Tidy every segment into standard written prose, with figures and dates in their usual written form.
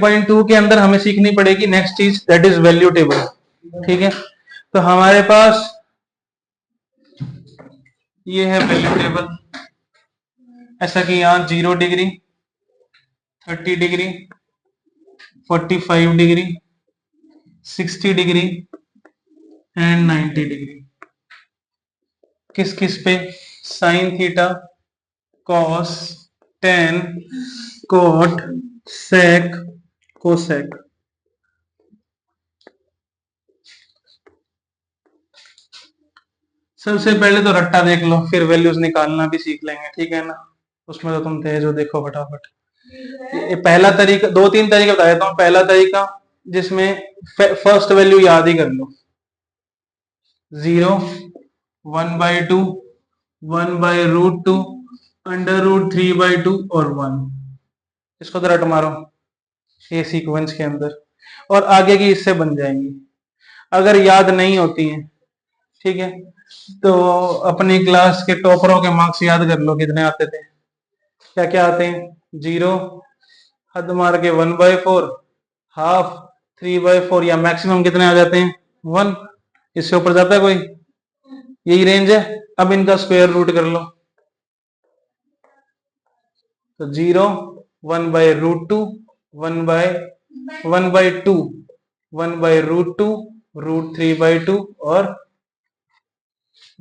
8.2 के अंदर हमें सीखनी पड़ेगी नेक्स्ट चीज, दैट इज वैल्यू टेबल। ठीक है, तो हमारे पास ये है वैल्यू टेबल, ऐसा कि यहाँ 0 degree, 30 degree, 45 degree, 60 degree and 90 degree. किस किस पे? Sine theta, cos, tan, cot, sec, cosec. सबसे पहले तो रट्टा देख लो, फिर वैल्यूज निकालना भी सीख लेंगे। ठीक है ना, उसमें तो तुम थे जो, देखो फटाफट। ये पहला तरीका, 2-3 तरीके बता देता हूँ। पहला तरीका जिसमें फर्स्ट वैल्यू याद ही कर लो, 0, 1/2, 1/√2, √3/2 और 1। इसको तो रट मारो ये सीक्वेंस के अंदर, और आगे की इससे बन जाएंगी। अगर याद नहीं होती है, ठीक है, तो अपनी क्लास के टॉपरों के मार्क्स याद कर लो कितने आते थे। क्या क्या आते हैं? 0, हद मार के 1/4, हाफ, 3/4, या मैक्सिमम कितने आ जाते हैं? 1। इससे ऊपर जाता है कोई? यही रेंज है। अब इनका स्क्वायर रूट कर लो, तो 0, 1/√2, 1/2, 1/√2, √3/2 और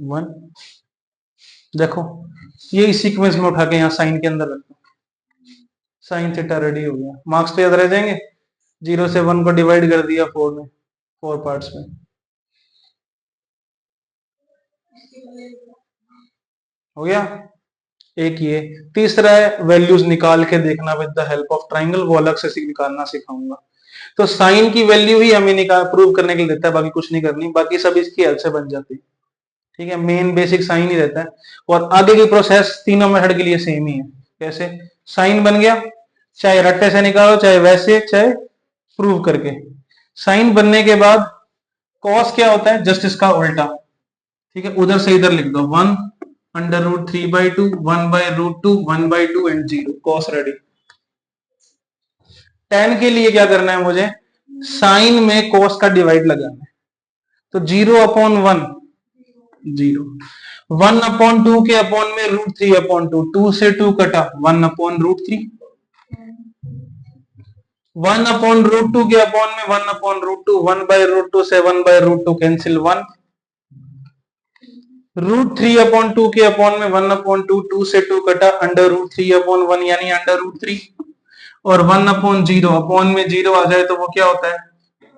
1। देखो ये इस सीक्वेंस में उठा के यहाँ साइन के अंदर रखो, साइन थीटा रेडी हो गया। मार्क्स तो याद रह जाएंगे। 0 से 1 को डिवाइड कर दिया 4 में, 4 पार्ट्स में। हो गया एक ये। तीसरा है वैल्यूज निकाल के देखना with the help of triangle, वो अलग से निकालना सिखाऊंगा। तो साइन की वैल्यू ही हमें निकाल प्रूव करने के लिए देता है, बाकी कुछ नहीं करनी, बाकी सब इसकी हेल्प से बन जाती है। ठीक है, मेन बेसिक साइन ही रहता है, और आगे की प्रोसेस तीनों मेथड के लिए सेम ही है। कैसे? साइन बन गया, चाहे रट्टे से निकालो, चाहे वैसे, चाहे प्रूव करके। साइन बनने के बाद कॉस क्या होता है? जस्ट इसका उल्टा। ठीक है, उधर से इधर लिख दो, 1 √3/2, 1/√2, 1/2 एंड 0, कॉस रेडी। टेन के लिए क्या करना है मुझे? साइन में कॉस का डिवाइड लगाना है, तो 0/1, 0, 1/2 के अपॉन में √3/2, 2 से 2 कटा, 1/√3, 1/√2 के अपॉन में 1/√2, 1/√2 से 1/√2 कैंसिल, 1, √3/2 के अपॉन में 1/2, 2 से 2 कटा, √3/1 यानी √3, और 1/0 अपॉन में 0 आ जाए तो वो क्या होता है?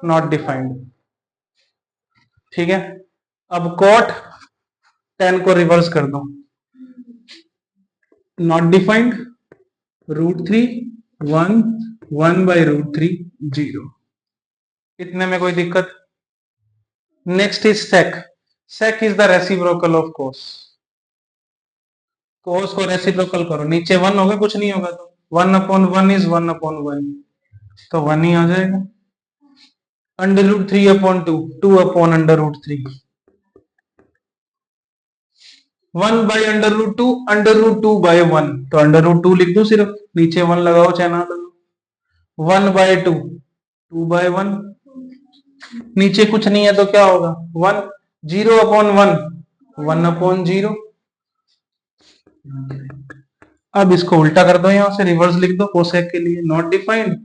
Not defined. ठीक है, अब कॉट 10 को रिवर्स कर दो, नॉट डिफाइंड, √3, 1, 1/√3, 0। इतने में कोई दिक्कत? Next is sec. Sec is the reciprocal of cos. Cos को रेसिप्रोकल करो, नीचे 1 होगा, कुछ नहीं होगा, तो 1/1 इज 1/1, तो 1 ही आ जाएगा। √3/2, 2/√3, 1/√2, √2/1, तो √2 लिख दो, सिर्फ नीचे 1 लगाओ चाहे ना लगाओ। 1/2, 2/1, नीचे कुछ नहीं है तो क्या होगा? 1, 0/1, 1/0। अब इसको उल्टा कर दो, यहां से रिवर्स लिख दो कोसेक के लिए, नॉट डिफाइंड,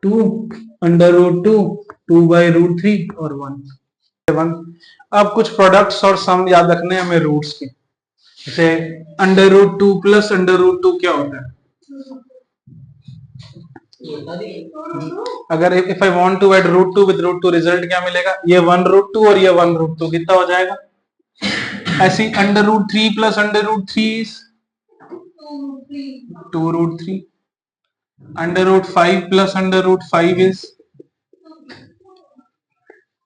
2 √2, 2/√3 और 1। अब कुछ प्रोडक्ट्स और सम याद रखने हैं हमें रूट्स के, जैसे √2 प्लस √2 क्या होता है? अगर if I want to add √2 with √2, result क्या मिलेगा? ये 1√2 और ये 1√2, कितना हो जाएगा? ऐसी √3 plus √3 2√3, √5 plus √5 is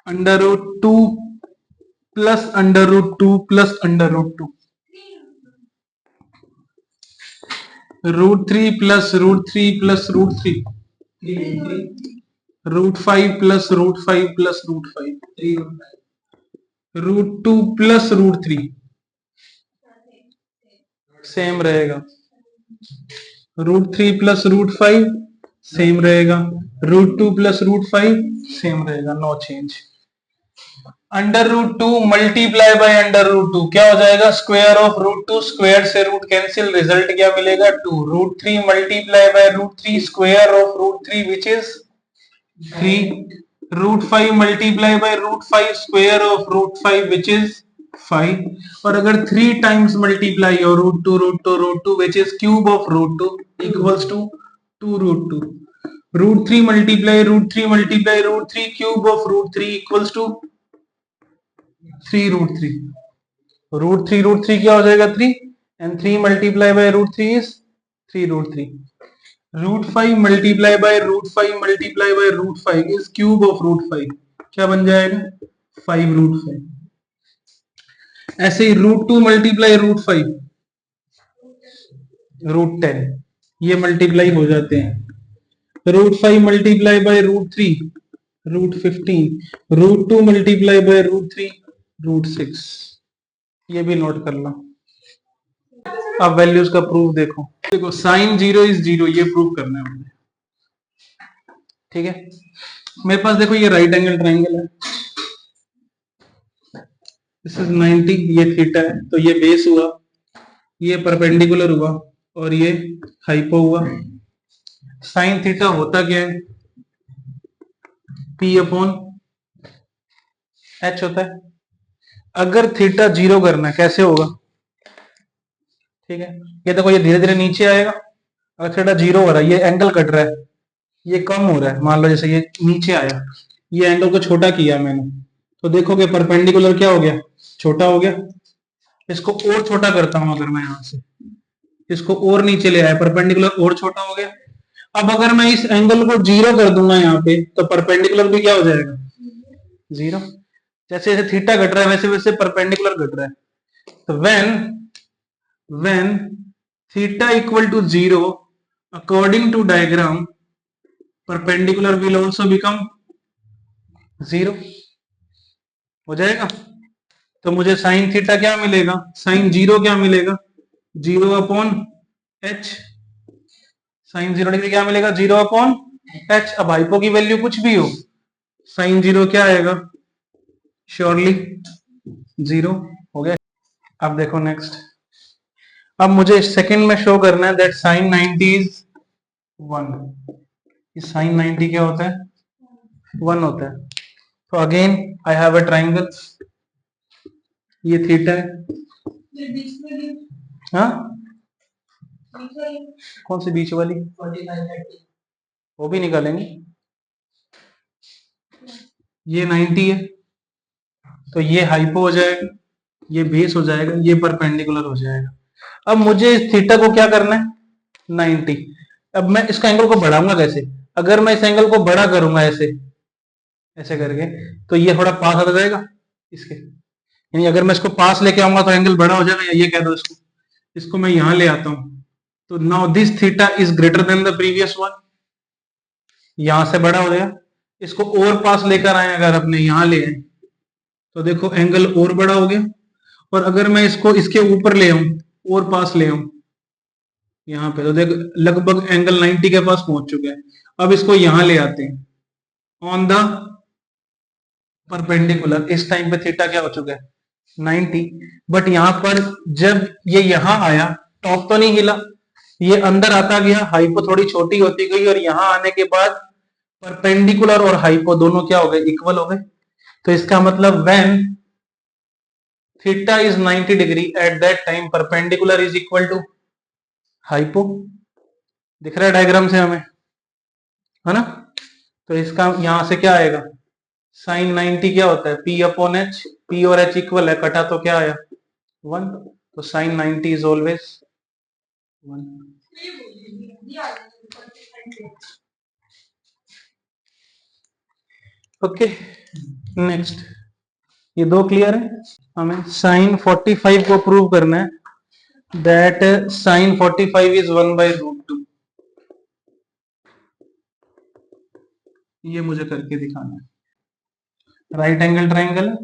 √2 plus √2 plus √2, √3 plus √3 plus √3, √5 plus √5 plus √5, √2 plus √3 same रहेगा, √3 प्लस √5 सेम रहेगा, √2 प्लस √5 सेम रहेगा, नो चेंज। √2 मल्टीप्लाई बाय √2 क्या हो जाएगा, स्क्वायर ऑफ √2, स्क्वायर से रूट कैंसिल, रिजल्ट क्या मिलेगा 2, √3 multiply by √3, square of √3 which is 3, √5 multiply by √5, square of √5 which is 5, और अगर 3 टाइम्स मल्टीप्लाई हो √2 which is cube of √2 equals to 2√2, √3 multiply √3 cube of √3 equals to 3√3, √3 क्या हो जाएगा 3, and 3 multiply by √3 is 3√3, √5 multiply by √5 is cube of √5, क्या बन जाएगा 5√5। ऐसे ही √2 मल्टीप्लाई √5 √10, ये मल्टीप्लाई हो जाते हैं, √5 मल्टीप्लाई बाय √3 √15, √2 मल्टीप्लाई बाय √3 √6, ये भी नोट कर लो। अब वैल्यूज का प्रूफ देखो, साइन 0 इज 0, ये प्रूफ करना है मुझे, ठीक है। मेरे पास देखो ये राइट एंगल ट्राइंगल है, दिस इज 90, ये थीटा है, तो ये बेस हुआ, ये परपेंडिकुलर हुआ, और ये हाइपो हुआ। साइन थीटा होता क्या है, P अपॉन H होता है। अगर थीटा 0 करना है कैसे होगा, ठीक है, ये देखो ये धीरे धीरे नीचे आएगा, अगर थीटा 0 हो रहा है, ये एंगल कट रहा है, ये कम हो रहा है, मान लो जैसे ये नीचे आया, ये एंगल को छोटा किया मैंने, तो देखोगे परपेंडिकुलर क्या हो गया, छोटा हो गया। इसको और छोटा करता हूं, अगर मैं यहां से इसको और नीचे ले आया, परपेंडिकुलर और छोटा हो गया। अब अगर मैं इस एंगल को 0 कर दूंगा यहाँ पे, तो परपेंडिकुलर भी क्या हो जाएगा 0। जैसे जैसे थीटा घट रहा है वैसे वैसे परपेंडिकुलर घट रहा है। तो when theta equal to 0 according to diagram perpendicular will also become 0 हो जाएगा। तो मुझे साइन थीटा क्या मिलेगा, साइन 0 क्या मिलेगा 0 अपॉन h, साइन 0 डिग्री क्या मिलेगा 0 अपॉन h। अब हाइपो की वैल्यू कुछ भी हो, साइन 0 क्या आएगा श्योरली 0 हो गया। अब देखो नेक्स्ट, अब मुझे सेकंड में शो करना है दैट साइन 90 इज 1, साइन 90 क्या होता है 1 होता है। तो again I have a triangle, ये थीटा है, हाँ कौन सी बीच वाली, वो भी निकालेंगे। ये 90 है, तो ये हाइपो हो जाएगा, ये बेस हो जाएगा, ये परपेंडिकुलर हो जाएगा। अब मुझे इस थीटा को क्या करना है 90। अब मैं इसका एंगल को बढ़ाऊंगा कैसे, अगर मैं इस एंगल को बड़ा करूंगा ऐसे ऐसे करके, तो ये थोड़ा पास आ जाएगा इसके, यानी अगर मैं इसको पास लेके आऊंगा तो एंगल बड़ा हो जाएगा, या ये कह दो इसको मैं यहां ले आता हूं, तो now this theta is greater than the previous one, यहां से बड़ा हो गया। इसको और पास लेकर आए अगर अपने यहां ले आए, तो देखो एंगल और बड़ा हो गया। और अगर मैं इसको इसके ऊपर ले आऊं और पास ले आऊं यहाँ पे, तो देखो लगभग एंगल 90 के पास पहुंच चुके हैं। अब इसको यहां ले आते हैं ऑन द परपेंडिकुलर, इस टाइम पे थीटा क्या हो चुका है 90। बट यहां पर जब ये यहां आया, टॉप तो नहीं हिला, ये अंदर आता गया, हाइपो थोड़ी छोटी होती गई, और यहां आने के बाद परपेंडिकुलर और हाइपो दोनों क्या हो गए इक्वल हो गए। तो इसका मतलब when theta is 90 degree at that time perpendicular is equal to hypo. दिख रहा है डायग्राम से हमें, है ना। तो इसका यहां से क्या आएगा साइन 90 क्या होता है P अपॉन H, P और H इक्वल है, कटा तो क्या आया 1, तो sine 90 is always 1। Okay next, ये दो क्लियर है। हमें साइन 45 को प्रूव करना है दैट साइन 45 इज 1/√2, ये मुझे करके दिखाना है। राइट एंगल ट्राइंगल है,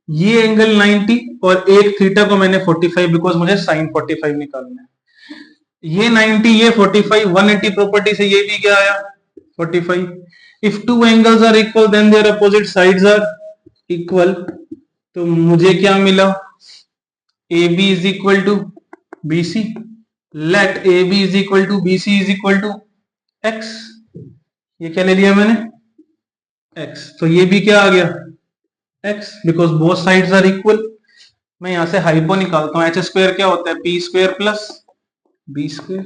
ये एंगल 90 और एक थीटा को मैंने 45, बिकॉज मुझे साइन 45 निकालना है। ये 90, ये 45, 180 प्रॉपर्टी से ये भी क्या आया 45. If two angles are equal then their opposite sides are equal. तो मुझे क्या मिला, A B is equal to B C. Let A B is equal to B C is equal to X. ये क्या ले लिया मैंने एक्स. तो ये भी क्या आ गया X, because both sides are equal. मैं यहां से हाइपो निकालता हूं. एच स्क्वायर क्या होता है P square plus B square.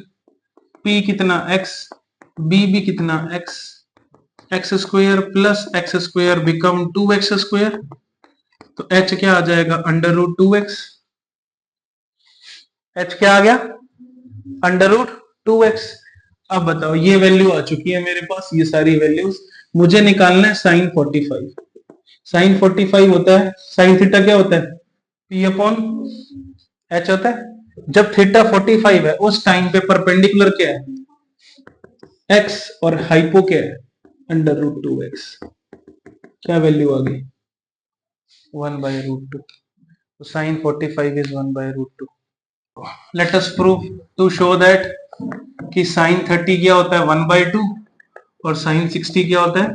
P कितना एक्स, बी भी कितना X. X square plus X square become 2x square. तो h क्या आ जाएगा अंडर रूट 2x. h क्या आ गया अंडर रूट 2x. अब बताओ ये वैल्यू आ चुकी है मेरे पास, ये सारी वैल्यूज. मुझे निकालना है साइन 45. साइन 45 होता है, साइन थीटा क्या होता है p अपॉन h होता है. जब थीटा 45 है उस टाइम पे परपेंडिकुलर क्या है x और हाइपो क्या है अंडर रूट 2x. क्या वैल्यू आ गई 1 by root 2. So sin 45 is 1 by root 2. Let us prove to show that कि sin 30 क्या होता है 1 by 2 और sin 60 क्या होता है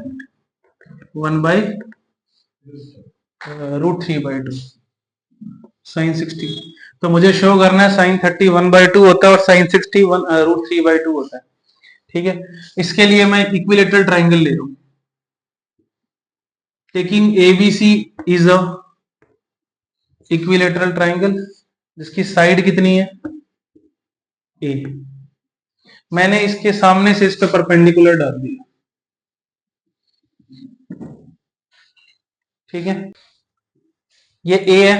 1 by root 3 by 2. sin 60 तो मुझे शो करना है sin 30 1 by 2 होता है और sin 60 root 3 by 2 होता है. ठीक है, इसके लिए मैं एक इक्विलेटरल ट्राइंगल ले रहा हूं. Taking ABC is a equilateral triangle जिसकी साइड कितनी है ए. मैंने इसके सामने से इस पे परपेंडिकुलर डाल दिया. ठीक है, ये ए है,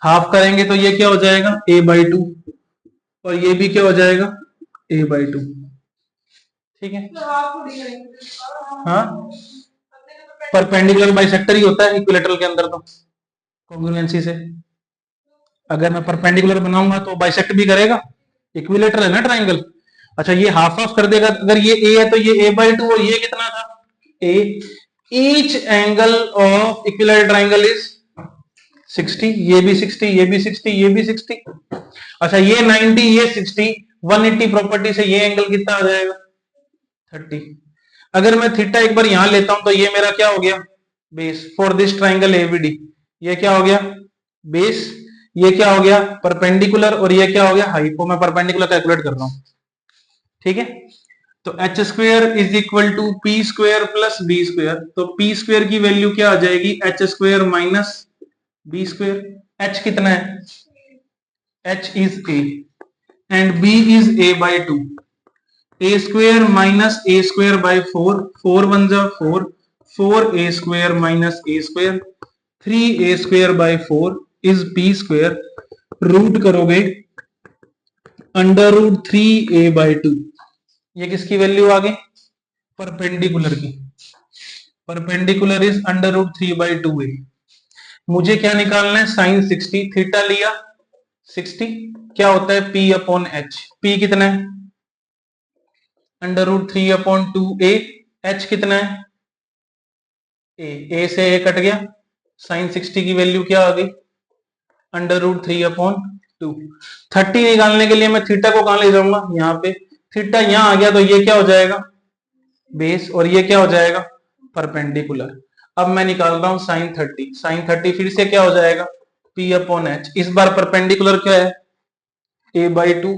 हाफ करेंगे तो ये क्या हो जाएगा a by 2 और ये भी क्या हो जाएगा a by 2. ठीक है, हाँ परपेंडिकुलर बाइसेक्टर ही होता है इक्विलेटरल के अंदर. तो कॉन्ग्रुएंसी से अगर मैं परपेंडिकुलर बनाऊंगा तो बाइसेक्ट भी करेगा, इक्विलेटरल है ना ट्राइंगल. अच्छा ये हाफ हाफ कर देगा. अगर ये a है तो ये a by 2 और ये कितना था a. Each angle of equilateral triangle is 60. ये भी 60, ये भी 60, ये भी 60. अच्छा ये 90, ये 60, 180 प्रॉपर्टी से ये एंगल कितना आ जाएगा 30. अगर मैं थीटा एक बार यहां लेता हूं तो ये मेरा क्या हो गया base for this triangle ABD. ये क्या हो गया बेस, ये क्या हो गया परपेंडिकुलर और ये क्या हो गया हाइपो. मैं परपेंडिकुलर कैलकुलेट कर रहा हूं. ठीक है, तो H square is equal to P square plus B square. तो पी स्क्वायर की वैल्यू क्या आ जाएगी H square minus B square. H कितना है H is A and B is A by 2. A square minus A square by 4, 4 1 जा 4, 4 A square minus A square, 3 A square by 4 is P square. Root करोगे under root 3 A by 2. ये किसकी value आ गई perpendicular की. Perpendicular is under root 3 by 2 A. मुझे क्या निकालना है साइन 60. थीटा लिया 60 क्या होता है P अपॉन एच. P कितना है अंडर रूट 3 अपॉन 2 ए. एच कितना है ए से ए कट गया. साइन 60 की वैल्यू क्या आ गई अंडर रूट 3 अपॉन 2. 30 निकालने के लिए मैं थीटा को कहां ले जाऊंगा यहाँ पे. थीटा यहां आ गया तो ये क्या हो जाएगा बेस और ये क्या हो जाएगा परपेंडिकुलर. अब मैं निकाल रहा हूं साइन 30. साइन 30 फिर से क्या हो जाएगा P अपॉन एच. इस बार परपेंडिकुलर क्या है a बाई 2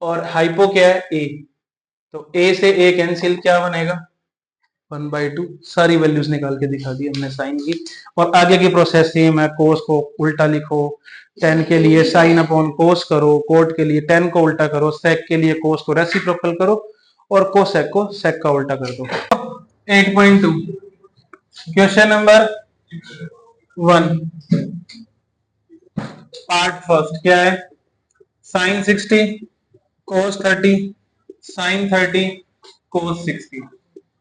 और हाइपो क्या है a. तो a से a कैंसिल क्या बनेगा 1 बाई 2. सारी वैल्यूज निकाल के दिखा दी हमने साइन की. और आगे की प्रोसेस सेम है. कोस को उल्टा लिखो, टेन के लिए साइन अपॉन कोस करो, कोट के लिए टेन को उल्टा करो, सेक के लिए कोस को रेसिप्रोकल करो और कोसेक को सेक का उल्टा कर दो. 8.2 क्वेश्चन नंबर 1 पार्ट फर्स्ट क्या है साइन 60 कोस 30 साइन 30 कोस 60.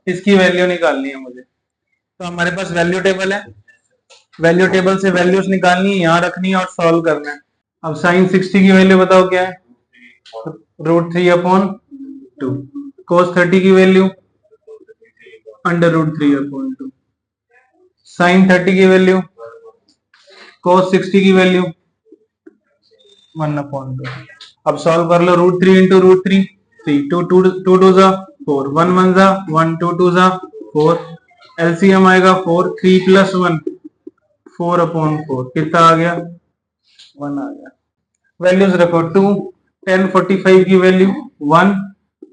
इसकी वैल्यू निकालनी है मुझे. तो हमारे पास वैल्यू टेबल है, वैल्यू टेबल से वैल्यूज निकालनी है, यहां रखनी है और सॉल्व करना है. अब साइन 60 की वैल्यू बताओ क्या है रूट 3 अपॉन 2. कोस 30 की value under root 3 upon 2. Sine 30 की वैल्यू कोस 60 की वैल्यू 1 अपॉन 2. अब सॉल्व कर लो, √3 इंटू √3, 3, 2 जा 4, 1 जा 1, 2 जा 4, एलसीएम आएगा 4, 3 प्लस 1 4/4, कितना आ गया 1 आ गया। वैल्यूज रखो, 2 10 45 की वैल्यू 1,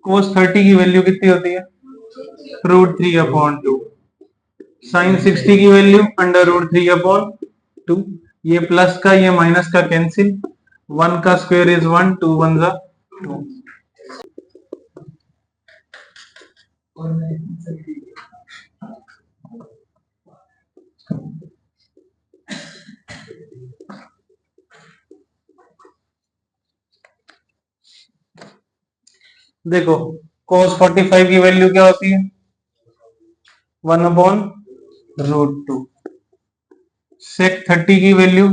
cos 30 की वैल्यू कितनी होती है √3/2, sin 60 की वैल्यू √3/2, ये प्लस का ये माइनस का कैंसिल, 1 का स्क्वायर इज 1, 2 1 जा 2। देखो cos 45 की वैल्यू क्या होती है 1/√2, sec 30 की वैल्यू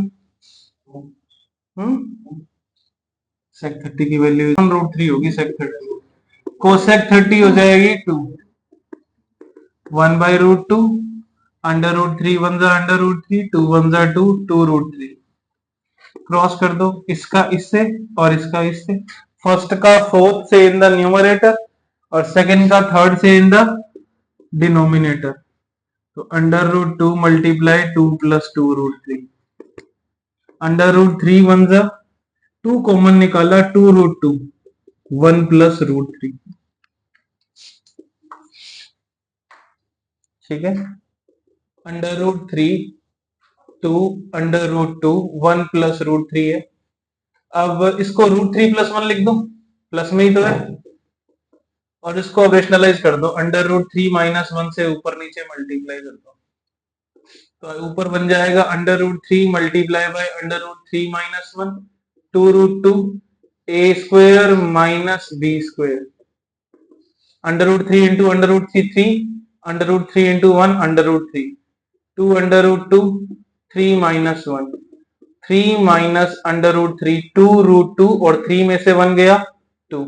sec 30 की वैल्यू √3 होगी, sec 30 cosec 30 हो जाएगी 2, 1/√2, √3 1 जा √3, 2 1 जा 2, 2√3, क्रॉस कर दो इसका इससे और इसका इससे, फर्स्ट का फोर्थ से इन द न्यूमरेटर और सेकंड का थर्ड से इन द डिनोमिनेटर, तो √2 मल्टीप्लाई 2 प्लस 2√3, √3 1 जा 2 कॉमन निकाला 2√2, 1 प्लस √3, ठीक है, √3 2 √2 1 प्लस √3 है। अब इसको √3 प्लस 1 लिख दो, प्लस में ही तो है, और इसको अब रेशनलाइज कर दो, √3 माइनस 1 से ऊपर नीचे मल्टीप्लाई कर दो, तो ऊपर बन जाएगा √3 multiply by √3 minus 1, 2√2 a square minus b square, √3 into √3 3, √3 into 1 √3, 2 √2 3 minus 1, 3 minus √3 2√2 और 3 में से 1 गया 2,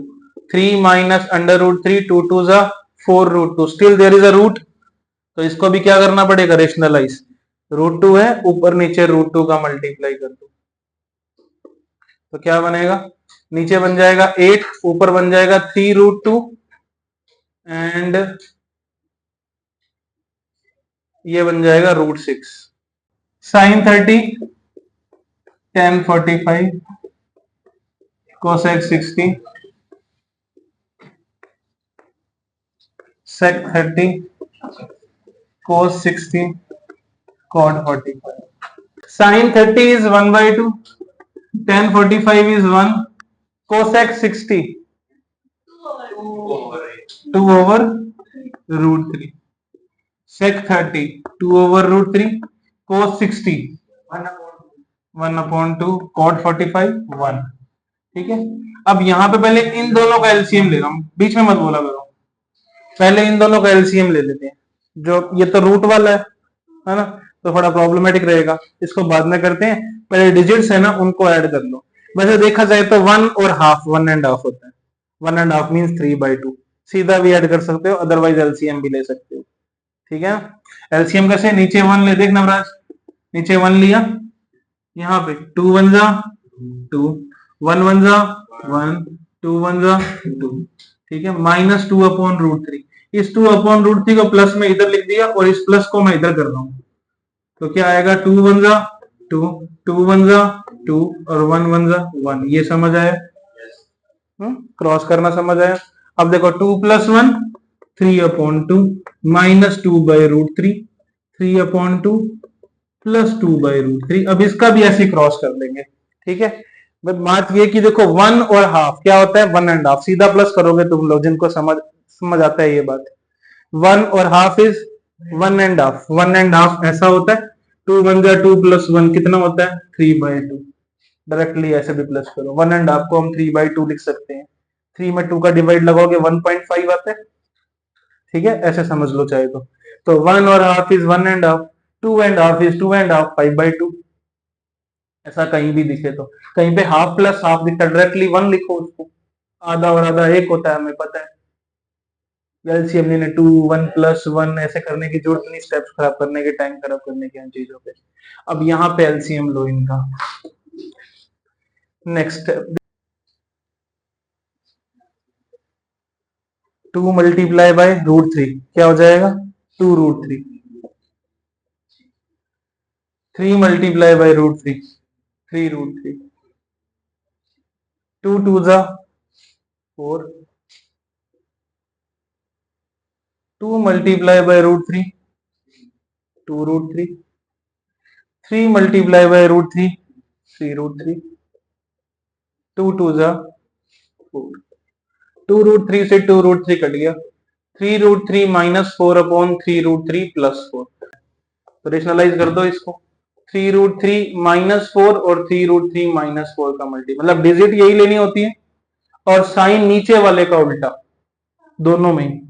3 माइनस √3 2 2 जा 4√2, still there is a root, तो इसको भी क्या करना पड़ेगा रेशनलाइज, √2 है ऊपर नीचे √2 का मल्टीप्लाई कर दो, तो क्या बनेगा नीचे बन जाएगा 8, ऊपर बन जाएगा 3√2 एंड ये बन जाएगा √6, sin 30 tan 45 cosec 60 sec 30 cos 60 cot 45, sin 30 is 1/2, tan 45 is 1, cosec 60 2/√3, sec 30 2/√3, cos 60 1/2, cot 45 1, ठीक है। अब यहाँ पे पहले इन दोनों का एलसीएम ले रहा हूं, बीच में मत बोला करो, पहले इन दोनों का एलसीएम ले लेते हैं, जो ये तो रूट वाला है ना, तो थोड़ा प्रॉब्लमेटिक रहेगा, इसको बाद में करते हैं, पहले डिजिट्स है ना उनको ऐड कर लो। वैसे देखा जाए तो 1 और हाफ 1.5 होता है, 1.5 मीन्स 3/2, सीधा भी ऐड कर सकते हो, अदरवाइज एलसीएम भी ले सकते हो, ठीक है। एलसीएम कैसे, नीचे 1 ले, देख नवराज नीचे 1 लिया, यहाँ पे 2 1 जा 2, 1 1 जा 1, 2 1 जा 2, ठीक है, -2/√3, इस 2/√3 को प्लस में इधर लिख दिया और इस प्लस को मैं इधर कर रहा हूं, तो क्या आएगा 2 1 जा 2, 2 1 जा 2 और 1 1 जा 1, ये समझ आया, क्रॉस करना समझ आया। अब देखो 2 + 1 3/2 -2/√3, 3/2 + 2/√3, अब इसका भी ऐसे क्रॉस कर लेंगे, ठीक है। बात ये कि देखो 1 और हाफ क्या होता है 1.5, सीधा प्लस करोगे तुम लोग जिनको समझ आता है ये बात, 1 और हाफ इज 1.5, 1.5 ऐसा होता है, 2 1 जा 2 + 1 कितना होता है 3/2, डायरेक्टली ऐसे भी प्लस करो, 1.5 को हम 3/2 लिख सकते हैं, 3 में 2 का डिवाइड लगाओगे 1.5 आता है, ठीक है, ऐसे समझ लो चाहे तो 1 और हाफ इज 1.5, 2.5 इज 2.5, 5/2, ऐसा कहीं भी दिखे तो, कहीं पे हाफ प्लस हाफ दिखता है डायरेक्टली 1 लिखो उसको, आधा और आधा 1 होता है, हमें पता है, एलसीएम लेने 2 1 + 1 ऐसे करने की जरूरत नहीं, स्टेप्स खराब करने के, टाइम खराब करने के, इन चीजों पे। अब यहाँ पे एलसीएम लो इनका, नेक्स्ट 2 मल्टीप्लाई बाय √3 क्या हो जाएगा 2√3। 3 मल्टीप्लाई बाय √3 3√3। 2 2 जा 4। 2 मल्टीप्लाई बाय √3 2√3। 3 multiply by √3 3√3। 2 2 जा 4। 2√3 से 2√3 कट गया। 3√3 -4 अपॉन 3√3 +4। तो रेशनलाइज कर दो इसको। 3√3 -4 और 3√3 -4 का मल्टी मतलब डिजिट यही लेनी होती है और साइन नीचे वाले का उल्टा, दोनों में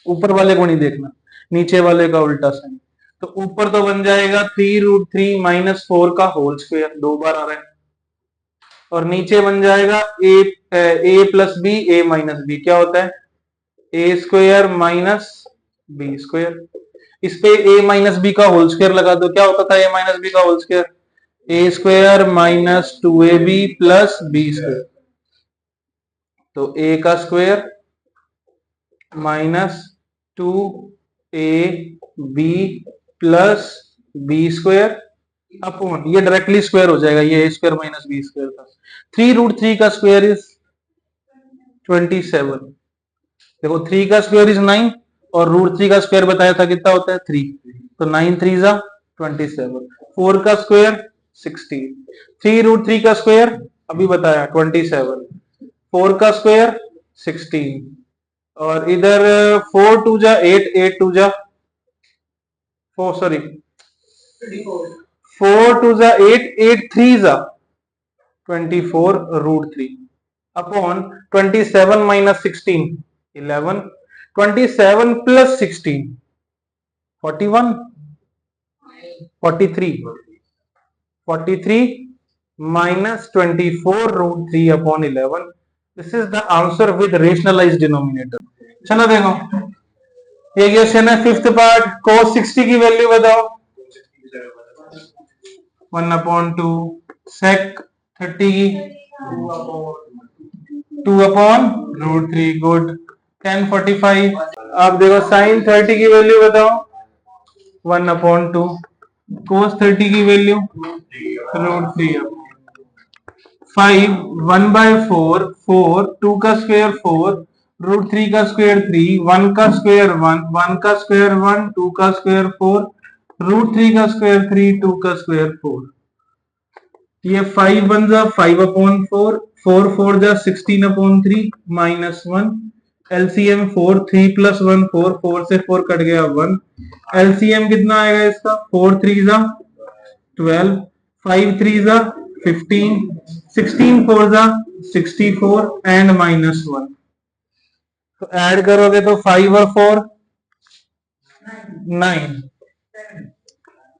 ऊपर वाले को नहीं देखना, नीचे वाले का उल्टा साइन। तो ऊपर तो बन जाएगा 3√3 -4 का होल स्क्वायर, 2 बार आ रहा है, और नीचे बन जाएगा a plus B a minus B क्या होता है a square minus B square. इस पे a माइनस बी का होल स्क्वायर लगा दो, क्या होता था a माइनस बी का whole square a square minus 2ab plus B square. तो a का square minus 2ab plus B square upon, ये डायरेक्टली स्क्वायर हो जाएगा, ये a square minus B square था। 3√3 का स्क्वायर इज 27। देखो 3 का स्क्वायर इज 9 और √3 का स्क्वायर बताया था कितना होता है 3, तो 9 3 जा 27। 4 का स्क्वायर 16। 3√3 का स्क्वायर अभी बताया 27। 4 का स्क्वायर 16 और इधर 4 2 जा 8 8 2 जा 4 सॉरी 4 2 जा 8 8 3 जा 24√3 upon 27 minus 16 11। 27 plus 16 41 43 43 minus 24√3 upon 11. This is the answer with rationalized denominator. चलो देखो ये क्वेश्चन है 5th पार्ट। cos 60 की वैल्यू बताओ 1/2 sec 30 की 2/√3 गुड 1045। आप देखो sin 30 की वैल्यू बताओ 1/2 cos 30 की वैल्यू √3 5 1/4 4 2 का स्क्वायर 4 √3 का स्क्वायर 3 1 का स्क्वायर 1 1 का स्क्वायर 1 2 का स्क्वायर 4 √3 का स्क्वायर 3 2 का स्क्वायर 4। ये 5 बन जा 5/4 4 4 जा 16/3 -1 एलसीएम 4 3 + 1 4 4 से 4 कट गया 1। एलसीएम कितना आएगा इसका 4 3 जा 12 5 3 जा 15 16 4 जा 64 एंड -1। तो ऐड करोगे तो 5 और 4 9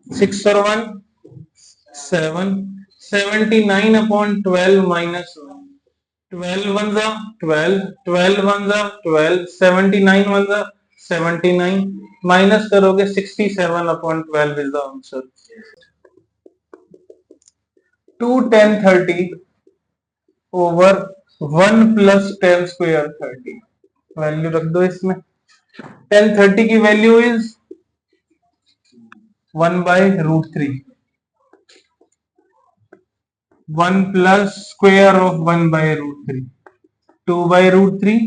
6 और 1 7 79/12 -1 12 1 जा 12 12 1 जा 12 79 1 जा 79 माइनस करोगे 67/12 is the answer. 2 10 30 over 1 + 10 square 30 value रख दो इसमें। 10 30 की value is 1/√3 1 plus square of 1/√3 2/√3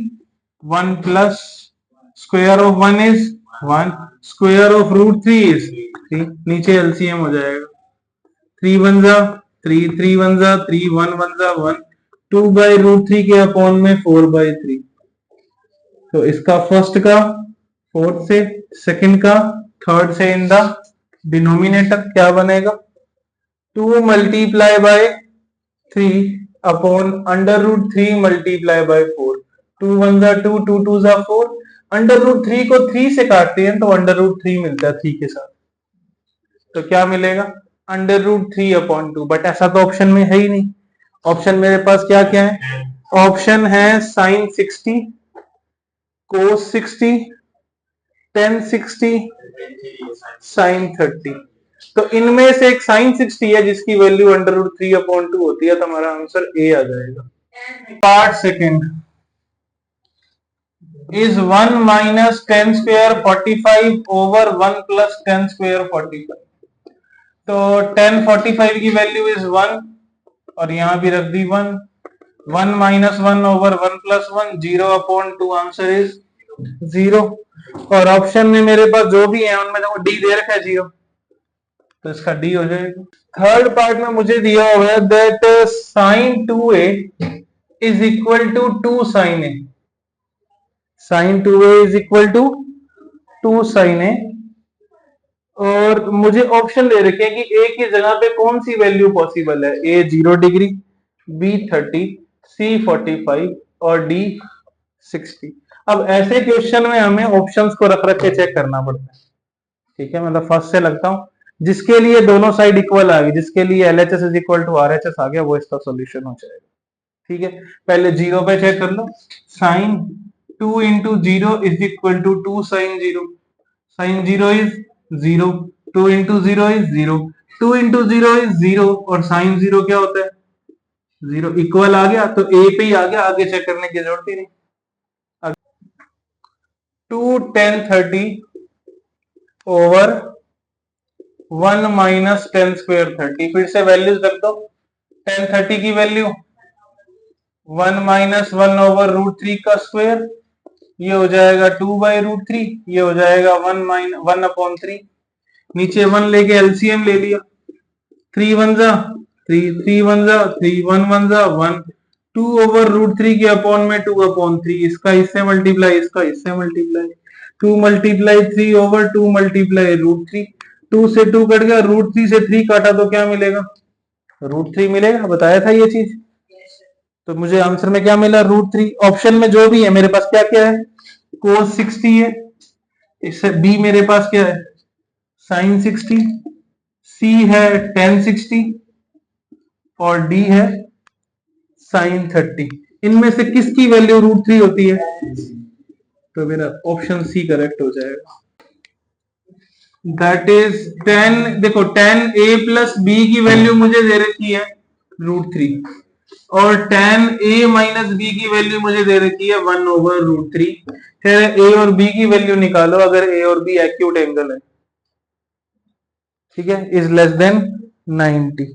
1 plus square of 1 is 1 square of √3 is 3। नीचे एलसीएम हो जाएगा 3 1 जा 3 3 1 जा 3 1 1 जा 1 2/√3 के अपॉन में 4/3। तो इसका फर्स्ट का फोर्थ से सेकंड का थर्ड से इन द डिनोमिनेटर क्या बनेगा 2 multiply by 3 upon √3 multiply bye 4 2 1 जा 2 2 2 जा 4 √3 को 3 से काटते हैं तो √3 मिलता है 3 के साथ, तो क्या मिलेगा √3/2। बट ऐसा तो ऑप्शन में है ही नहीं। ऑप्शन मेरे पास क्या क्या है, ऑप्शन है sin 60 cos 60 tan 60 sin 30। तो इनमें से एक sin 60 है जिसकी वैल्यू √3/2 होती है, तो हमारा आंसर ए आ जाएगा। Part second is 1 minus tan square 45 over 1 plus tan square 45। तो tan 45 की वैल्यू इज 1 और यहां भी रख दी 1। 1 minus 1 over 1 plus 1 0 upon 2 answer is 0। और ऑप्शन में मेरे पास जो भी है उनमें देखो डी दे रखा है 0, तो इसका डी हो जाएगा। थर्ड पार्ट में मुझे दिया हुआ है that sin 2a is equal to 2 sin a। sin 2a is equal to 2 sin a और मुझे ऑप्शन दे रखे हैं कि a की जगह पे कौन सी वैल्यू पॉसिबल है। a 0 डिग्री, b 30, c 45 और d 60। अब ऐसे क्वेश्चन में हमें ऑप्शंस को रख रख के चेक करना पड़ता है। ठीक है, मतलब फर्स्ट से लगता हूं जिसके लिए दोनों साइड इक्वल आ गई, जिसके लिए LHS is equal to RHS आ गया, वो इसका सॉल्यूशन हो जाएगा। ठीक है, पहले 0 पे चेक कर लो। Sine 2 into 0 is equal to 2 sine 0। Sine 0 is 0, 2 into 0 is 0, 2 into 0 is 0 और साइन 0 क्या होता है 0। इक्वल आ गया तो ए पे ही आ गया, आगे चेक करने की जरूरत ही नहीं। 2 tan 30 over 1 minus ten square 30। फिर से वैल्यूज रख दो। tan 30 की वैल्यू 1 माइनस 1 ओवर रूट 3 का स्क्वायर, ये हो जाएगा 2 बाई रूट 3, ये हो जाएगा 1 अपॉन 3। नीचे 1 लेके एलसीएम ले लिया, 3 1 जा 3, 3 1 जा 3, 1 1 जा 1, 2 ओवर रूट 3 के अपॉन में 2 अपॉन 3, इसका इससे मल्टीप्लाई, इसका इससे multiply, 2 multiply 3 over 2 multiply root 3, 2 से 2 कट गया, रूट 3 से 3 काटा तो क्या मिलेगा रूट 3 मिलेगा। बताया था ये चीज, तो मुझे आंसर में क्या मिला रूट 3। ऑप्शन में जो भी है मेरे पास क्या क्या है, कोस 60 है, इससे बी मेरे पास क्या है साइन 60, सी है tan 60 और डी है साइन 30। इनमें से किसकी वैल्यू रूट 3 होती है, तो मेरा ऑप्शन सी करेक्ट हो जाएगा। दैट इज 10, देखो tan a प्लस बी की वैल्यू मुझे दे रखी है रूट 3 और tan a माइनस बी की वैल्यू मुझे दे रखी है 1 ओवर रूट 3। फिर a और b की वैल्यू निकालो अगर a और b एक्यूट एंगल है। ठीक है, इज लेस देन 90।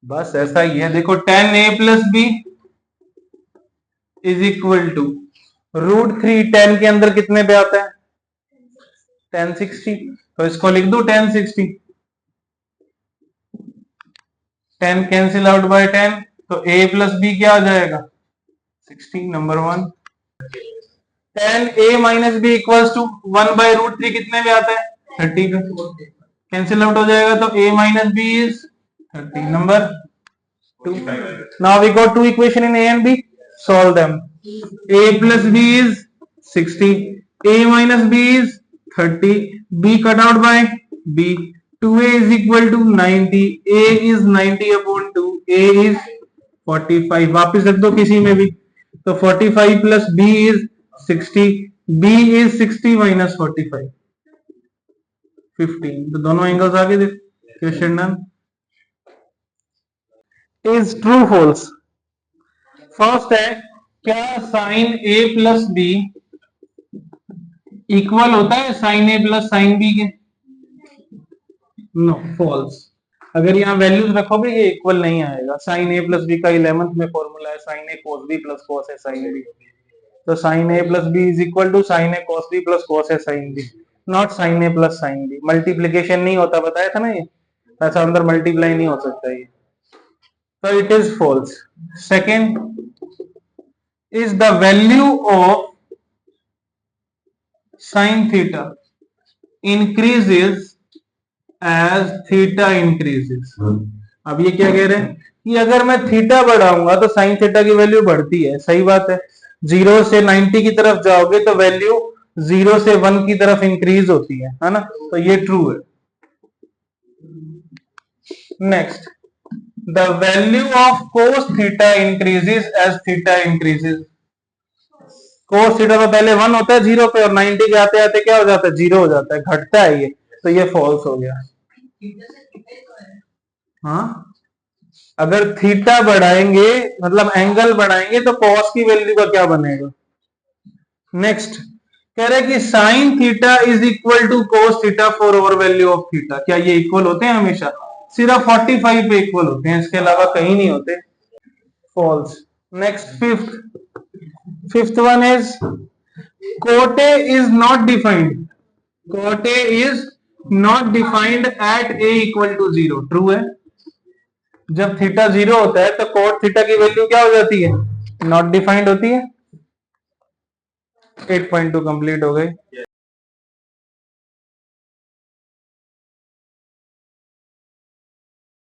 बस ऐसा ही है, देखो tan a plus B is equal to root 3, tan के अंदर कितने पे आता है tan 60, तो इसको लिख दो tan 60। tan cancel out by 10, तो a प्लस बी क्या आ जाएगा 60, number 1। tan a minus B equals to 1 by root 3 कितने पे आता है 30 पे, कैंसिल आउट हो जाएगा तो a minus B is 30, number 2। Now we got two equation in A and B. Solve them. A plus B is 60. A minus B is 30. B cut out by B. 2A is equal to 90. A is 90 upon 2. A is 45. वापिस रख दो किसी में भी, तो 45 plus B is 60. B is 60 minus 45, 15। तो दोनों angles आगे दे, question done. Is true false. First है, क्या sine A plus B equal होता है sine A plus sine B के, नो फॉल्स। अगर यहाँ वैल्यूज रखोगे ये इक्वल नहीं आएगा। साइन ए प्लस बी का 11th में फॉर्मूला है sine A cos B plus cos A sine B, तो sine A plus B is equal to sine A cos B plus cos A sine B, not sine A plus sine B. Multiplication नहीं होता, बताया था ना ये, ऐसा अंदर multiply नहीं हो सकता ये, so it is false. Second is the value of sin theta increases as theta increases। अब ये क्या कह रहे हैं कि अगर मैं थीटा बढ़ाऊंगा तो साइन थीटा की वैल्यू बढ़ती है, सही बात है। 0 से 90 की तरफ जाओगे तो वैल्यू 0 से 1 की तरफ इंक्रीज होती है ना, तो ये ट्रू है। Next, the value of cos theta increases as theta increases। cos theta तो पहले 1 होता है 0 पे और 90 के आते आते क्या हो जाता है 0 हो जाता है, घटता है ये, तो ये फॉल्स हो गया। हाँ, अगर थीटा बढ़ाएंगे मतलब एंगल बढ़ाएंगे तो cos की वैल्यू का क्या बनेगा नेक्स्ट कह रहे कि sine theta is equal to cos theta for over value of theta, क्या ये इक्वल होते हैं हमेशा? सिर्फ 45 पे इक्वल होते हैं, इसके अलावा कहीं नहीं होते। False. Next fifth one is cot A is not defined, cot A is not defined at A equal to 0। True है। जब थीटा 0 होता है तो कोट थीटा की वैल्यू क्या हो जाती है? नॉट डिफाइंड होती है। 8.2 कंप्लीट हो गई।